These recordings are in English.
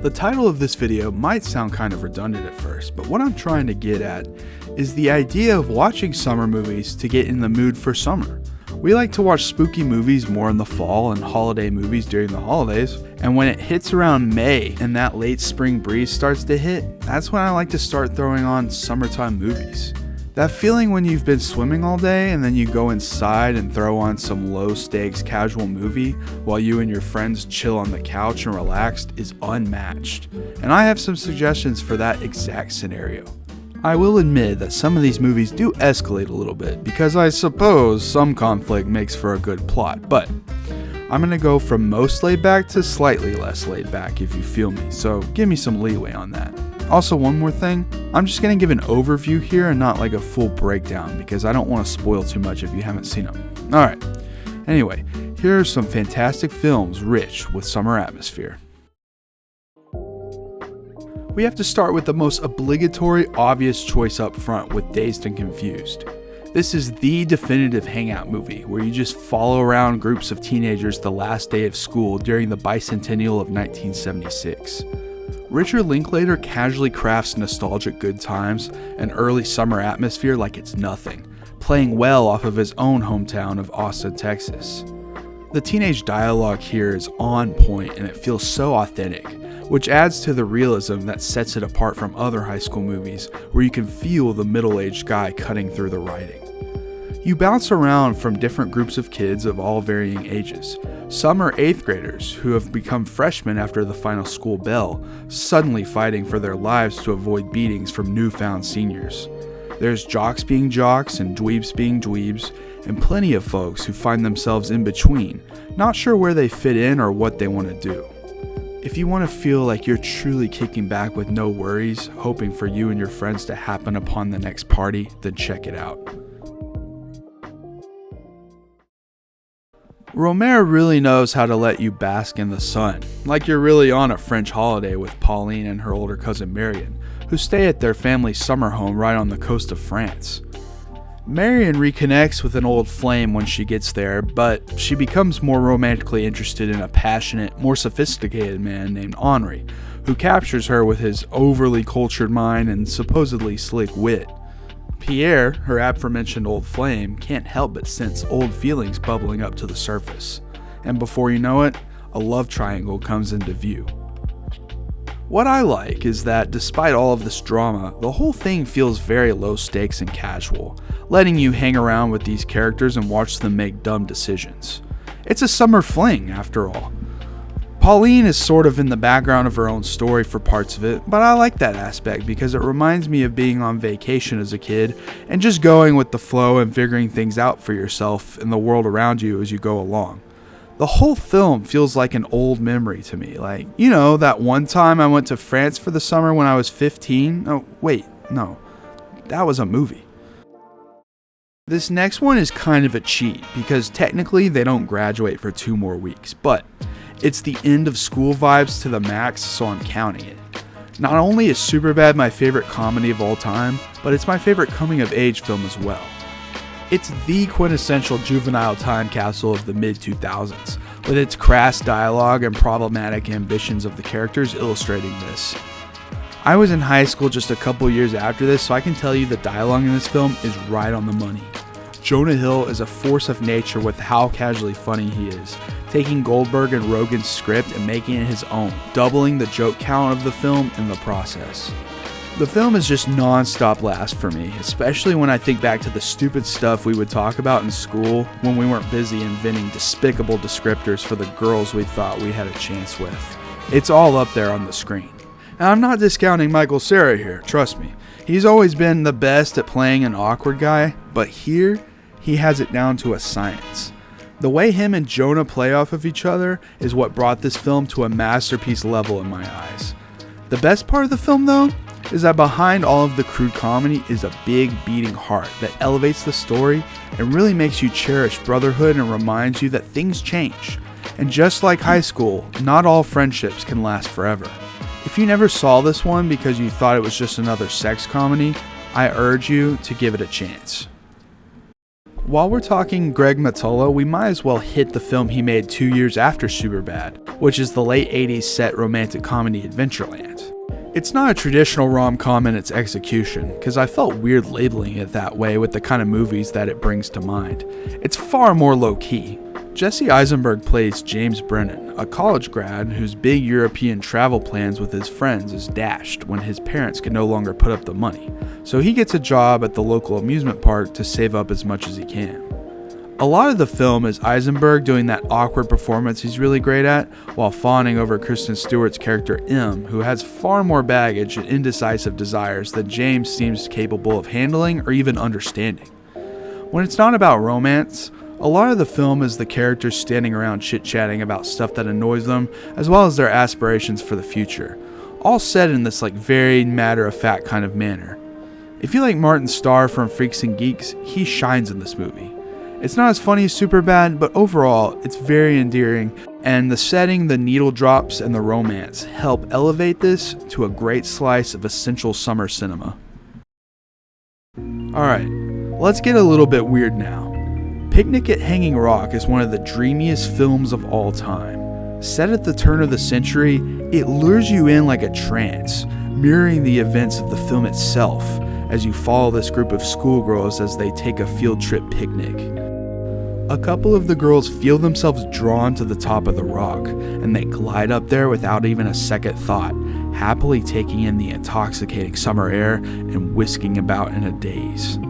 The title of this video might sound kind of redundant at first, but what I'm trying to get at is the idea of watching summer movies to get in the mood for summer. We like to watch spooky movies more in the fall and holiday movies during the holidays, and when it hits around May and that late spring breeze starts to hit, that's when I like to start throwing on summertime movies. That feeling when you've been swimming all day and then you go inside and throw on some low stakes casual movie while you and your friends chill on the couch and relaxed is unmatched. And I have some suggestions for that exact scenario. I will admit that some of these movies do escalate a little bit because I suppose some conflict makes for a good plot, but I'm going to go from most laid back to slightly less laid back if you feel me, so give me some leeway on that. Also, one more thing, I'm just going to give an overview here and not like a full breakdown because I don't want to spoil too much if you haven't seen them. Alright, anyway, here are some fantastic films rich with summer atmosphere. We have to start with the most obligatory, obvious choice up front with Dazed and Confused. This is the definitive hangout movie where you just follow around groups of teenagers the last day of school during the bicentennial of 1976. Richard Linklater casually crafts nostalgic good times and early summer atmosphere like it's nothing, playing well off of his own hometown of Austin, Texas. The teenage dialogue here is on point and it feels so authentic, which adds to the realism that sets it apart from other high school movies where you can feel the middle-aged guy cutting through the writing. You bounce around from different groups of kids of all varying ages. Some are 8th graders who have become freshmen after the final school bell, suddenly fighting for their lives to avoid beatings from newfound seniors. There's jocks being jocks and dweebs being dweebs, and plenty of folks who find themselves in between, not sure where they fit in or what they want to do. If you want to feel like you're truly kicking back with no worries, hoping for you and your friends to happen upon the next party, then check it out. Romero really knows how to let you bask in the sun, like you're really on a French holiday with Pauline and her older cousin Marion, who stay at their family's summer home right on the coast of France. Marion reconnects with an old flame when she gets there, but she becomes more romantically interested in a passionate, more sophisticated man named Henri, who captures her with his overly cultured mind and supposedly slick wit. Pierre, her aforementioned old flame, can't help but sense old feelings bubbling up to the surface, and before you know it, a love triangle comes into view. What I like is that despite all of this drama, the whole thing feels very low stakes and casual, letting you hang around with these characters and watch them make dumb decisions. It's a summer fling, after all. Pauline is sort of in the background of her own story for parts of it, but I like that aspect because it reminds me of being on vacation as a kid and just going with the flow and figuring things out for yourself and the world around you as you go along. The whole film feels like an old memory to me, like, you know, that one time I went to France for the summer when I was 15? Oh, wait, no, that was a movie. This next one is kind of a cheat because technically they don't graduate for 2 more weeks, but it's the end of school vibes to the max, so I'm counting it. Not only is Superbad my favorite comedy of all time, but it's my favorite coming of age film as well. It's the quintessential juvenile time capsule of the mid-2000s, with its crass dialogue and problematic ambitions of the characters illustrating this. I was in high school just a couple years after this, so I can tell you the dialogue in this film is right on the money. Jonah Hill is a force of nature with how casually funny he is, taking Goldberg and Rogen's script and making it his own, doubling the joke count of the film in the process. The film is just non-stop laughs for me, especially when I think back to the stupid stuff we would talk about in school when we weren't busy inventing despicable descriptors for the girls we thought we had a chance with. It's all up there on the screen. And I'm not discounting Michael Cera here, trust me. He's always been the best at playing an awkward guy, but here, he has it down to a science. The way him and Jonah play off of each other is what brought this film to a masterpiece level in my eyes. The best part of the film, though, is that behind all of the crude comedy is a big beating heart that elevates the story and really makes you cherish brotherhood and reminds you that things change. And just like high school, not all friendships can last forever. If you never saw this one because you thought it was just another sex comedy, I urge you to give it a chance. While we're talking Greg Mottola, we might as well hit the film he made 2 years after Superbad, which is the late 80s set romantic comedy Adventureland. It's not a traditional rom-com in its execution, because I felt weird labeling it that way with the kind of movies that it brings to mind. It's far more low-key. Jesse Eisenberg plays James Brennan, a college grad whose big European travel plans with his friends is dashed when his parents can no longer put up the money, so he gets a job at the local amusement park to save up as much as he can. A lot of the film is Eisenberg doing that awkward performance he's really great at, while fawning over Kristen Stewart's character M, who has far more baggage and indecisive desires than James seems capable of handling or even understanding. When it's not about romance, a lot of the film is the characters standing around chit-chatting about stuff that annoys them, as well as their aspirations for the future, all said in this very matter-of-fact kind of manner. If you like Martin Starr from Freaks and Geeks, he shines in this movie. It's not as funny as Superbad, but overall, it's very endearing, and the setting, the needle drops, and the romance help elevate this to a great slice of essential summer cinema. Alright, let's get a little bit weird now. Picnic at Hanging Rock is one of the dreamiest films of all time. Set at the turn of the century, it lures you in like a trance, mirroring the events of the film itself as you follow this group of schoolgirls as they take a field trip picnic. A couple of the girls feel themselves drawn to the top of the rock, and they glide up there without even a second thought, happily taking in the intoxicating summer air and whisking about in a daze.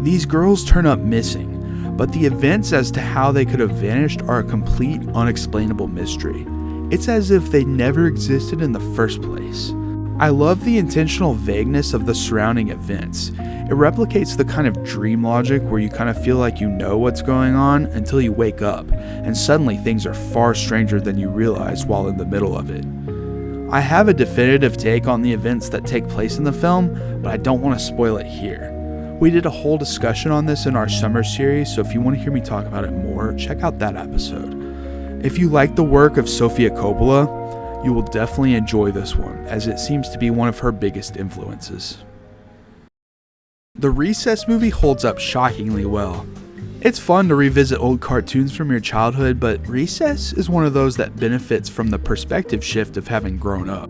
These girls turn up missing, but the events as to how they could have vanished are a complete, unexplainable mystery. It's as if they never existed in the first place. I love the intentional vagueness of the surrounding events. It replicates the kind of dream logic where you kind of feel like you know what's going on until you wake up, and suddenly things are far stranger than you realize while in the middle of it. I have a definitive take on the events that take place in the film, but I don't want to spoil it here. We did a whole discussion on this in our summer series, so if you want to hear me talk about it more, check out that episode. If you like the work of Sofia Coppola, you will definitely enjoy this one, as it seems to be one of her biggest influences. The Recess movie holds up shockingly well. It's fun to revisit old cartoons from your childhood, but Recess is one of those that benefits from the perspective shift of having grown up.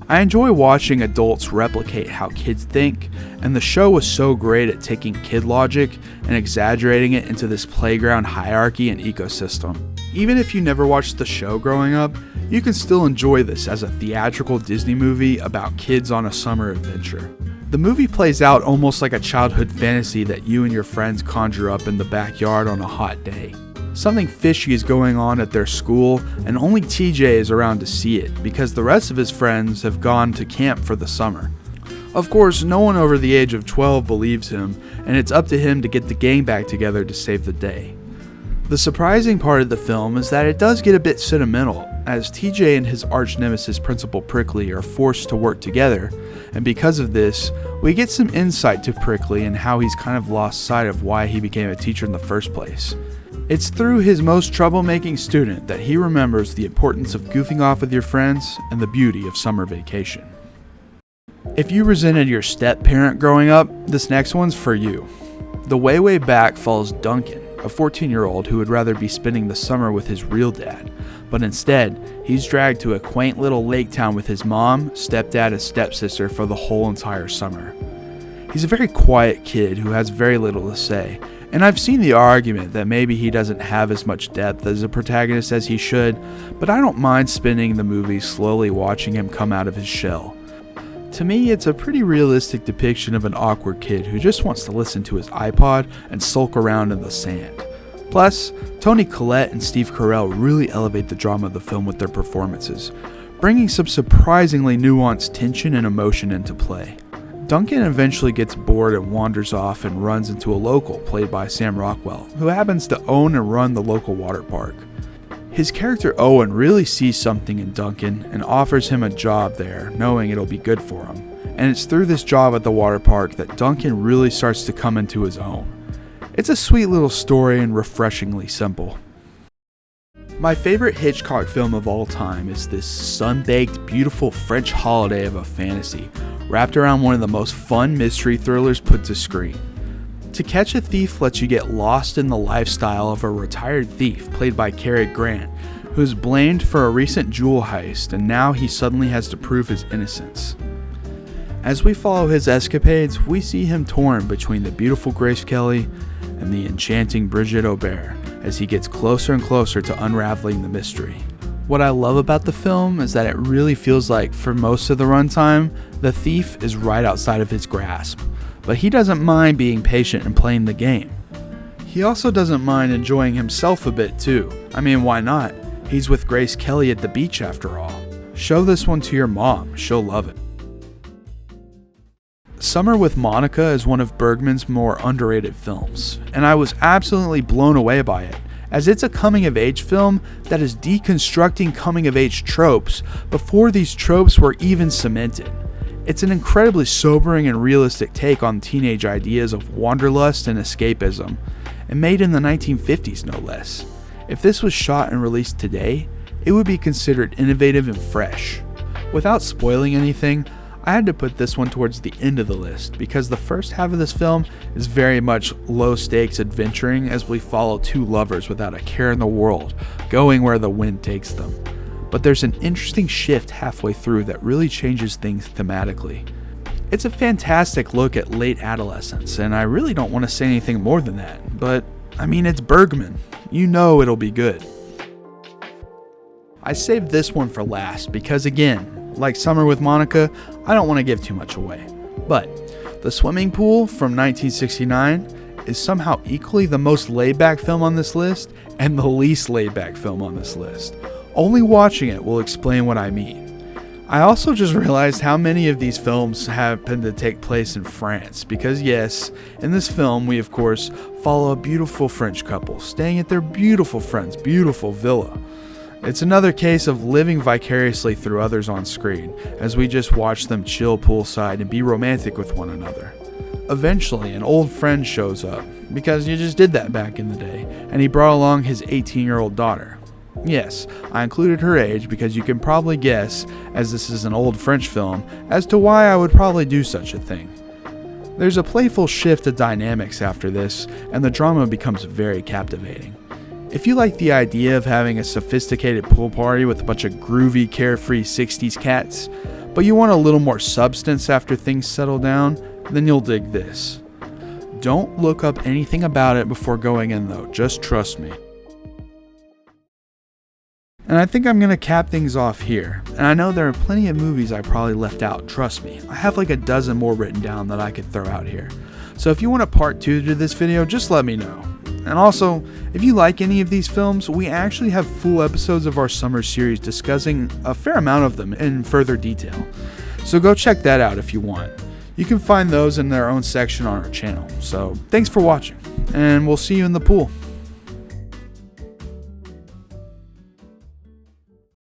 I enjoy watching adults replicate how kids think, and the show was so great at taking kid logic and exaggerating it into this playground hierarchy and ecosystem. Even if you never watched the show growing up, you can still enjoy this as a theatrical Disney movie about kids on a summer adventure. The movie plays out almost like a childhood fantasy that you and your friends conjure up in the backyard on a hot day. Something fishy is going on at their school, and only TJ is around to see it because the rest of his friends have gone to camp for the summer. Of course, no one over the age of 12 believes him, and it's up to him to get the gang back together to save the day. The surprising part of the film is that it does get a bit sentimental, as TJ and his arch nemesis Principal Prickly are forced to work together, and because of this, we get some insight to Prickly and how he's kind of lost sight of why he became a teacher in the first place. It's through his most troublemaking student that he remembers the importance of goofing off with your friends and the beauty of summer vacation. If you resented your step-parent growing up, this next one's for you. The Way Back follows Duncan, a 14-year-old who would rather be spending the summer with his real dad, but instead, he's dragged to a quaint little lake town with his mom, stepdad, and stepsister for the whole entire summer. He's a very quiet kid who has very little to say, and I've seen the argument that maybe he doesn't have as much depth as a protagonist as he should, but I don't mind spending the movie slowly watching him come out of his shell. To me, it's a pretty realistic depiction of an awkward kid who just wants to listen to his iPod and sulk around in the sand. Plus, Toni Collette and Steve Carell really elevate the drama of the film with their performances, bringing some surprisingly nuanced tension and emotion into play. Duncan eventually gets bored and wanders off and runs into a local played by Sam Rockwell, who happens to own and run the local water park. His character Owen really sees something in Duncan and offers him a job there, knowing it'll be good for him. And it's through this job at the water park that Duncan really starts to come into his own. It's a sweet little story and refreshingly simple. My favorite Hitchcock film of all time is this sun-baked, beautiful French holiday of a fantasy, wrapped around one of the most fun mystery thrillers put to screen. To Catch a Thief lets you get lost in the lifestyle of a retired thief played by Cary Grant, who's blamed for a recent jewel heist, and now he suddenly has to prove his innocence. As we follow his escapades, we see him torn between the beautiful Grace Kelly and the enchanting Bridget O'Bert as he gets closer and closer to unraveling the mystery. What I love about the film is that it really feels like, for most of the runtime, the thief is right outside of his grasp, but he doesn't mind being patient and playing the game. He also doesn't mind enjoying himself a bit too. I mean, why not? He's with Grace Kelly at the beach after all. Show this one to your mom, she'll love it. Summer with Monica is one of Bergman's more underrated films, and I was absolutely blown away by it, as it's a coming-of-age film that is deconstructing coming-of-age tropes before these tropes were even cemented. It's an incredibly sobering and realistic take on teenage ideas of wanderlust and escapism, and made in the 1950s no less. If this was shot and released today, it would be considered innovative and fresh. Without spoiling anything, I had to put this one towards the end of the list because the first half of this film is very much low-stakes adventuring as we follow two lovers without a care in the world, going where the wind takes them. But there's an interesting shift halfway through that really changes things thematically. It's a fantastic look at late adolescence, and I really don't want to say anything more than that, but I mean, it's Bergman. You know it'll be good. I saved this one for last because, again, like Summer with Monica, I don't want to give too much away. But The Swimming Pool from 1969 is somehow equally the most laid-back film on this list and the least laid-back film on this list. Only watching it will explain what I mean. I also just realized how many of these films happen to take place in France, because yes, in this film we of course follow a beautiful French couple staying at their beautiful friend's beautiful villa. It's another case of living vicariously through others on screen, as we just watch them chill poolside and be romantic with one another. Eventually, an old friend shows up, because you just did that back in the day, and he brought along his 18-year-old daughter. Yes, I included her age because you can probably guess, as this is an old French film, as to why I would probably do such a thing. There's a playful shift of dynamics after this, and the drama becomes very captivating. If you like the idea of having a sophisticated pool party with a bunch of groovy, carefree 60s cats, but you want a little more substance after things settle down, then you'll dig this. Don't look up anything about it before going in though, just trust me. And I think I'm going to cap things off here. And I know there are plenty of movies I probably left out, trust me. I have like a dozen more written down that I could throw out here. So if you want a part 2 to this video, just let me know. And also, if you like any of these films, we actually have full episodes of our summer series discussing a fair amount of them in further detail. So go check that out if you want. You can find those in their own section on our channel. So thanks for watching, and we'll see you in the pool.